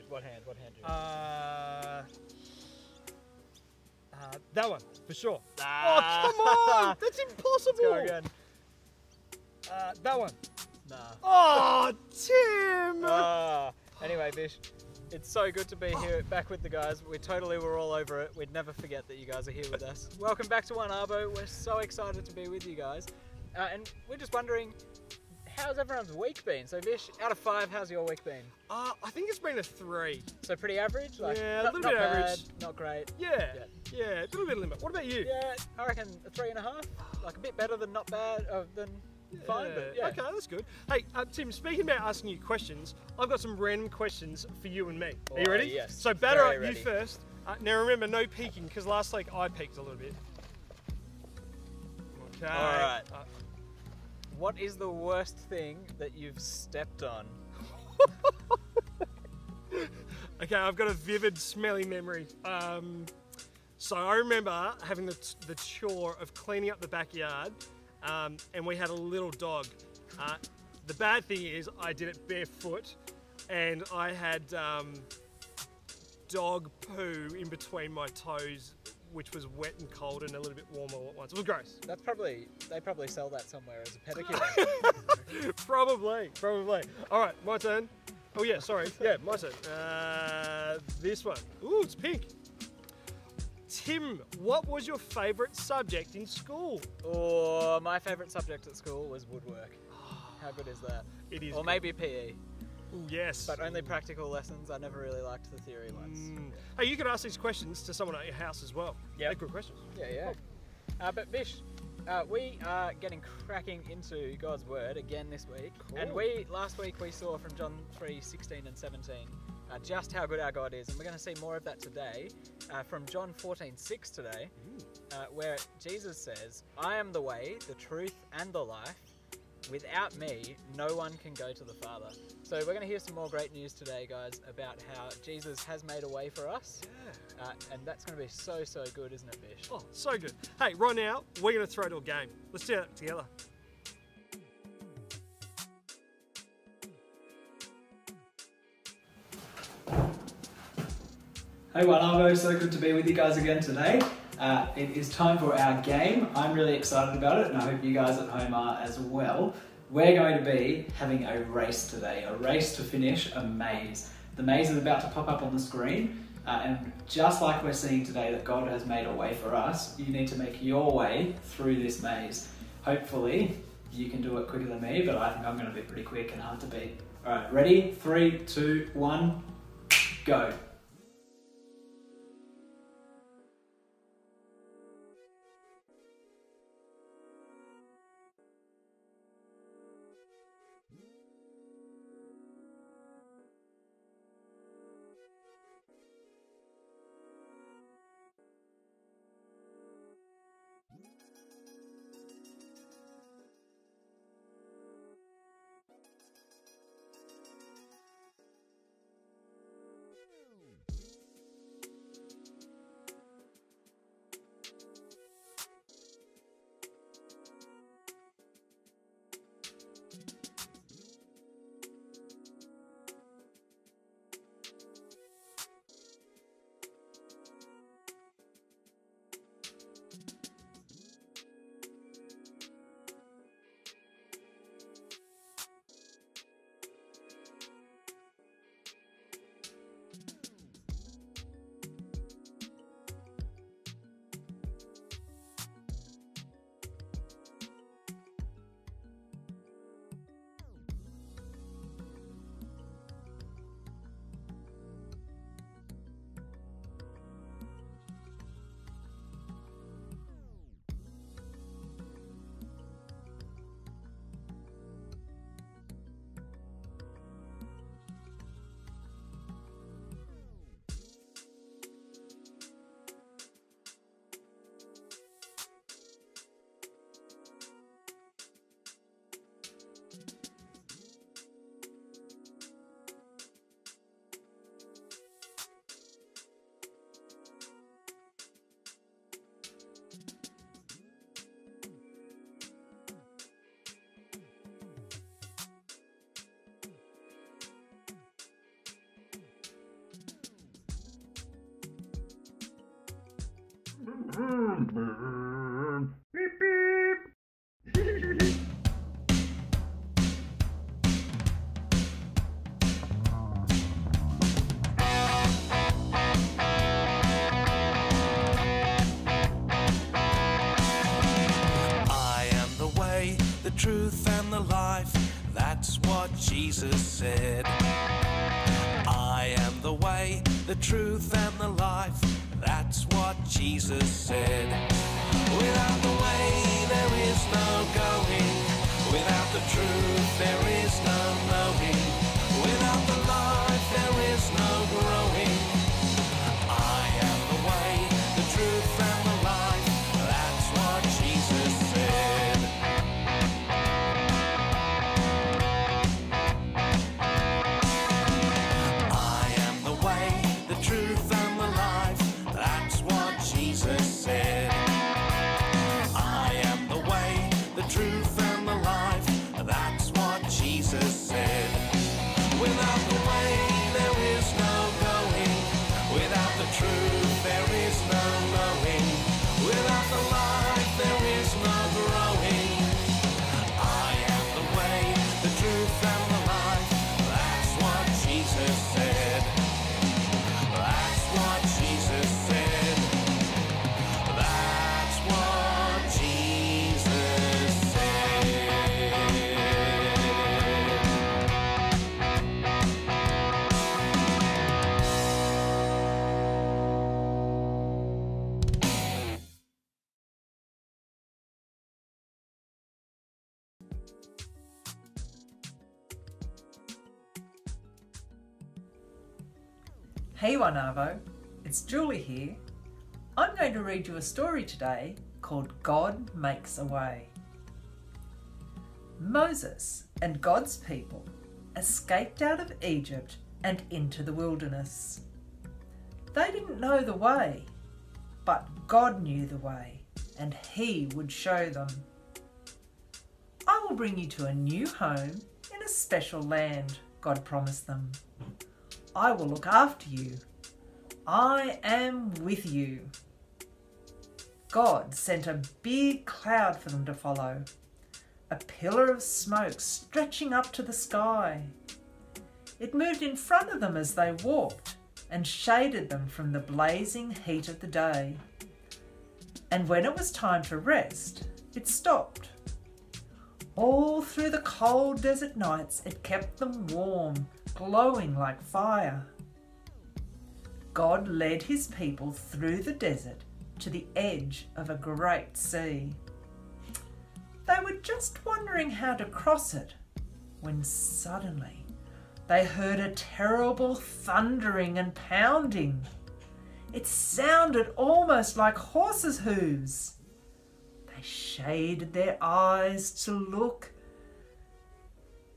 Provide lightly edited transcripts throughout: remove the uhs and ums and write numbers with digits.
What hand? What hand? That one, for sure. Ah. Oh, come on! That's impossible! Let's go again. That one. Nah. Oh, Tim! Anyway, Bish, it's so good to be here back with the guys. We totally were all over it. We'd never forget that you guys are here with us. Welcome back to onearvo. We're so excited to be with you guys. And we're just wondering, how's everyone's week been? So Vish, out of 5, how's your week been? I think it's been a 3. So pretty average? Like, yeah, not, a little bit not bad, average. not great. Yeah, a little bit limit. What about you? Yeah, I reckon a 3.5. Like a bit better than not bad, than fine, but yeah. Okay, that's good. Hey, Tim, speaking about asking you questions, I've got some random questions for you and me. Are you ready? Yes. So batter up, ready. you first. Now remember, no peeking, because last week I peeked a little bit. Okay. All right. What is the worst thing that you've stepped on? Okay, I've got a vivid, smelly memory. So I remember having the chore of cleaning up the backyard, and we had a little dog. The bad thing is I did it barefoot, and I had dog poo in between my toes, which was wet and cold and a little bit warm all at once. It was gross. That's probably, they probably sell that somewhere as a pedicure. Probably. All right, my turn. Oh yeah, sorry. Yeah, my turn. This one. Ooh, it's pink. Tim, what was your favourite subject in school? Oh, my favourite subject at school was woodwork. How good is that? It is. Or good. maybe PE. Ooh, yes. But only practical lessons. I never really liked the theory ones. Hey, you could ask these questions to someone at your house as well. Yeah. They're good questions. Yeah. But Vish, we are getting cracking into God's Word again this week. Cool. And last week we saw from John 3:16 and 17 just how good our God is. And we're going to see more of that today from John 14:6 today, where Jesus says, I am the way, the truth, and the life. Without me, no one can go to the Father. So we're going to hear some more great news today, guys, about how Jesus has made a way for us. Yeah. And that's going to be so, so good, isn't it, Bish? Oh, so good. Hey, right now, we're going to throw to a game. Let's do it together. Hey onearvo, so good to be with you guys again today. It is time for our game. I'm really excited about it, and I hope you guys at home are as well. We're going to be having a race today, a race to finish a maze. The maze is about to pop up on the screen, and just like we're seeing today that God has made a way for us, you need to make your way through this maze. Hopefully, you can do it quicker than me, but I think I'm going to be pretty quick and hard to beat. All right, ready? 3, 2, 1, go. The truth and the life, that's what Jesus said. I am the way, the truth and the life, that's what Jesus said. Without the way there is no going, without the truth there is no knowing, without the life there is no growing. I am the way, the truth and the life, that's what Jesus said. Hey onearvo, it's Julie here. I'm going to read you a story today called God Makes a Way. Moses and God's people escaped out of Egypt and into the wilderness. They didn't know the way, but God knew the way and He would show them. I will bring you to a new home in a special land, God promised them. I will look after you. I am with you. God sent a big cloud for them to follow, a pillar of smoke stretching up to the sky. It moved in front of them as they walked and shaded them from the blazing heat of the day. And when it was time to rest, it stopped. All through the cold desert nights, it kept them warm, glowing like fire. God led His people through the desert to the edge of a great sea. They were just wondering how to cross it when suddenly they heard a terrible thundering and pounding. It sounded almost like horses' hooves. They shaded their eyes to look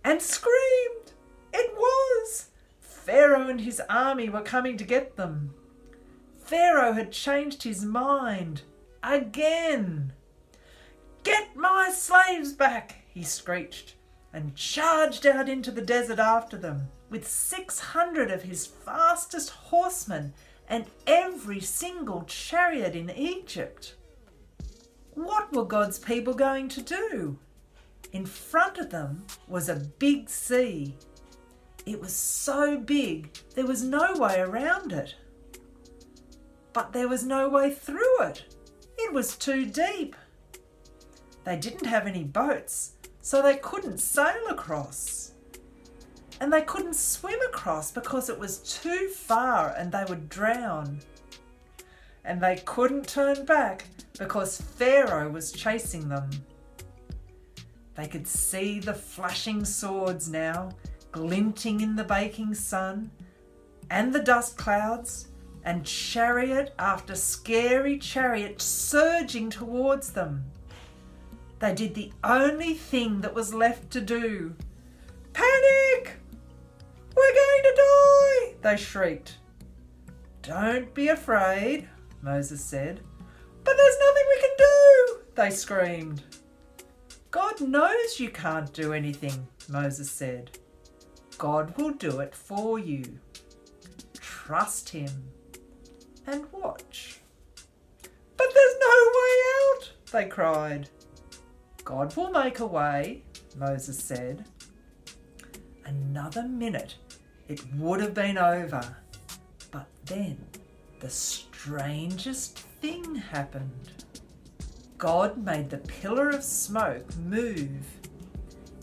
and screamed. It was! Pharaoh and his army were coming to get them. Pharaoh had changed his mind again. "Get my slaves back," he screeched, and charged out into the desert after them with 600 of his fastest horsemen and every single chariot in Egypt. What were God's people going to do? In front of them was a big sea. It was so big there was no way around it. But there was no way through it. It was too deep. They didn't have any boats, so they couldn't sail across. And they couldn't swim across because it was too far and they would drown. And they couldn't turn back because Pharaoh was chasing them. They could see the flashing swords now, glinting in the baking sun, and the dust clouds, and chariot after scary chariot surging towards them. They did the only thing that was left to do. "Panic! We're going to die!" they shrieked. "Don't be afraid," Moses said. "But there's nothing we can do," they screamed. "God knows you can't do anything," Moses said. "God will do it for you. Trust Him and watch." "But there's no they cried. God will make a way, Moses said. Another minute, it would have been over. But then the strangest thing happened. God made the pillar of smoke move.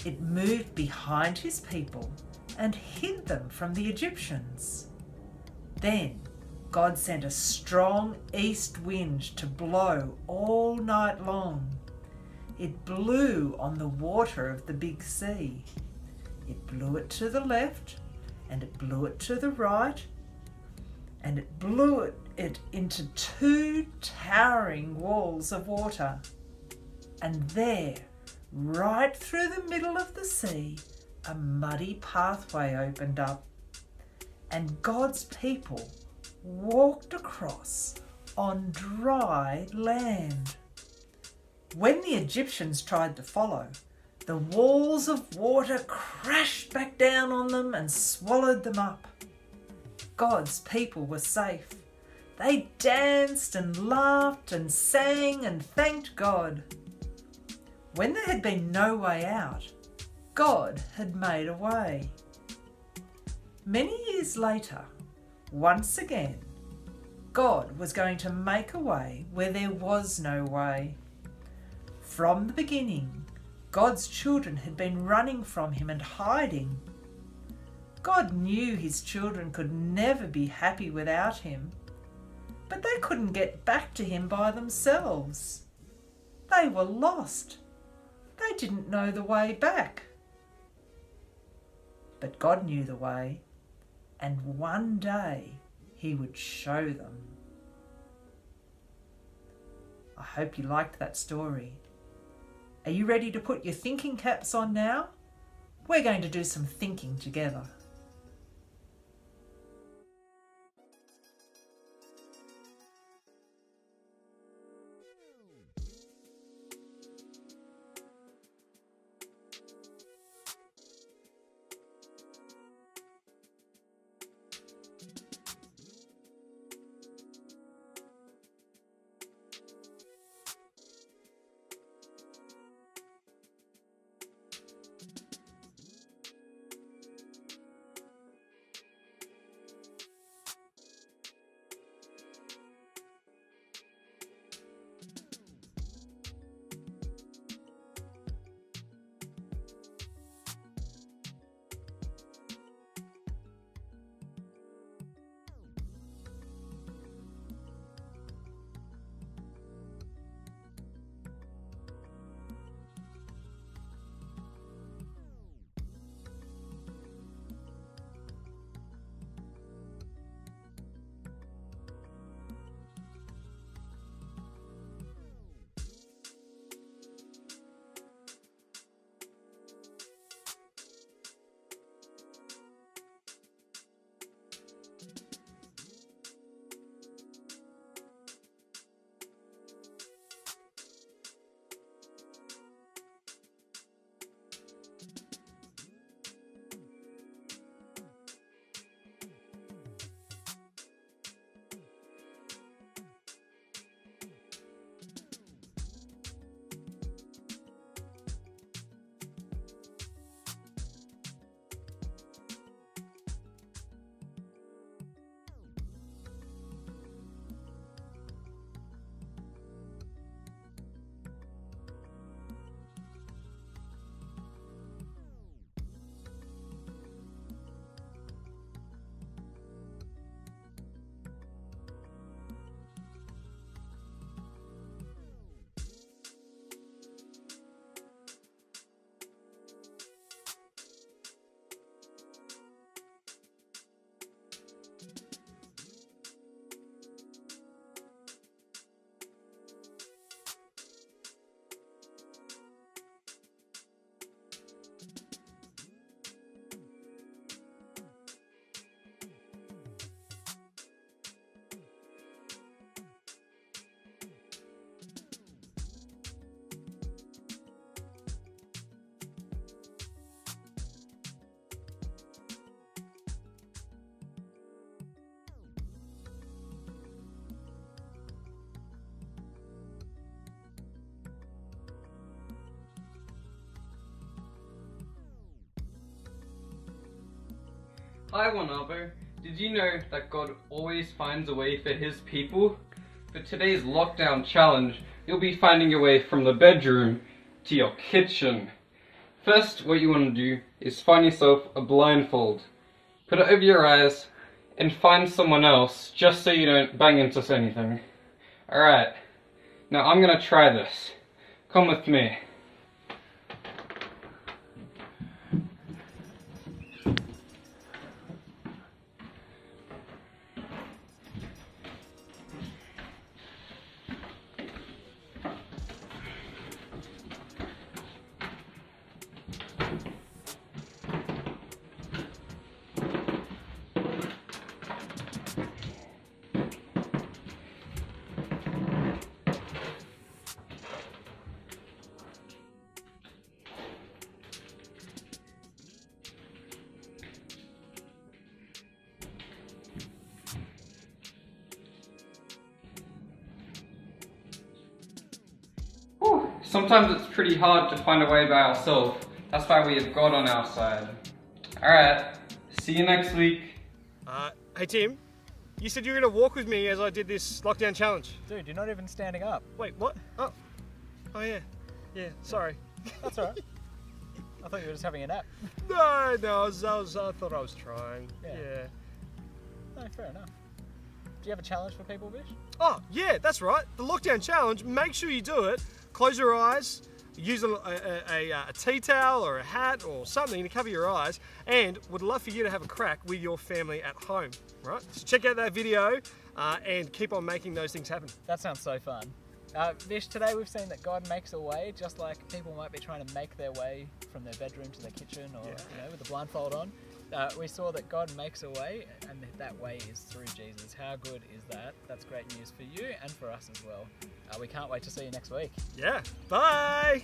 It moved behind his people and hid them from the Egyptians. Then God sent a strong east wind to blow all night long. It blew on the water of the big sea. It blew it to the left, and it blew it to the right, and it blew it into two towering walls of water. And there, right through the middle of the sea, a muddy pathway opened up, and God's people walked across on dry land. When the Egyptians tried to follow, the walls of water crashed back down on them and swallowed them up. God's people were safe. They danced and laughed and sang and thanked God. When there had been no way out, God had made a way. Many years later, once again, God was going to make a way where there was no way. From the beginning, God's children had been running from him and hiding. God knew his children could never be happy without him, but they couldn't get back to him by themselves. They were lost. They didn't know the way back. But God knew the way, and one day he would show them. I hope you liked that story. Are you ready to put your thinking caps on now? We're going to do some thinking together. Hi, onearvo. Did you know that God always finds a way for His people? For today's lockdown challenge, you'll be finding your way from the bedroom to your kitchen. First, what you want to do is find yourself a blindfold. Put it over your eyes and find someone else just so you don't bang into anything. Alright, now I'm going to try this. Come with me. Sometimes it's pretty hard to find a way by ourselves. That's why we have God on our side. Alright, see you next week. Hey Tim, you said you were going to walk with me as I did this lockdown challenge. Dude, you're not even standing up. Wait, what? Oh yeah. Yeah, sorry. That's alright. I thought you were just having a nap. No, I thought I was trying. Yeah. No, fair enough. Do you have a challenge for people, Vish? Oh, yeah, that's right. The lockdown challenge, make sure you do it. Close your eyes, use a tea towel or a hat or something to cover your eyes, and would love for you to have a crack with your family at home, right? So check out that video and keep on making those things happen. That sounds so fun. Vish, today we've seen that God makes a way, just like people might be trying to make their way from their bedroom to their kitchen or with the blindfold on. We saw that God makes a way, and that way is through Jesus. How good is that? That's great news for you and for us as well. We can't wait to see you next week. Yeah, bye!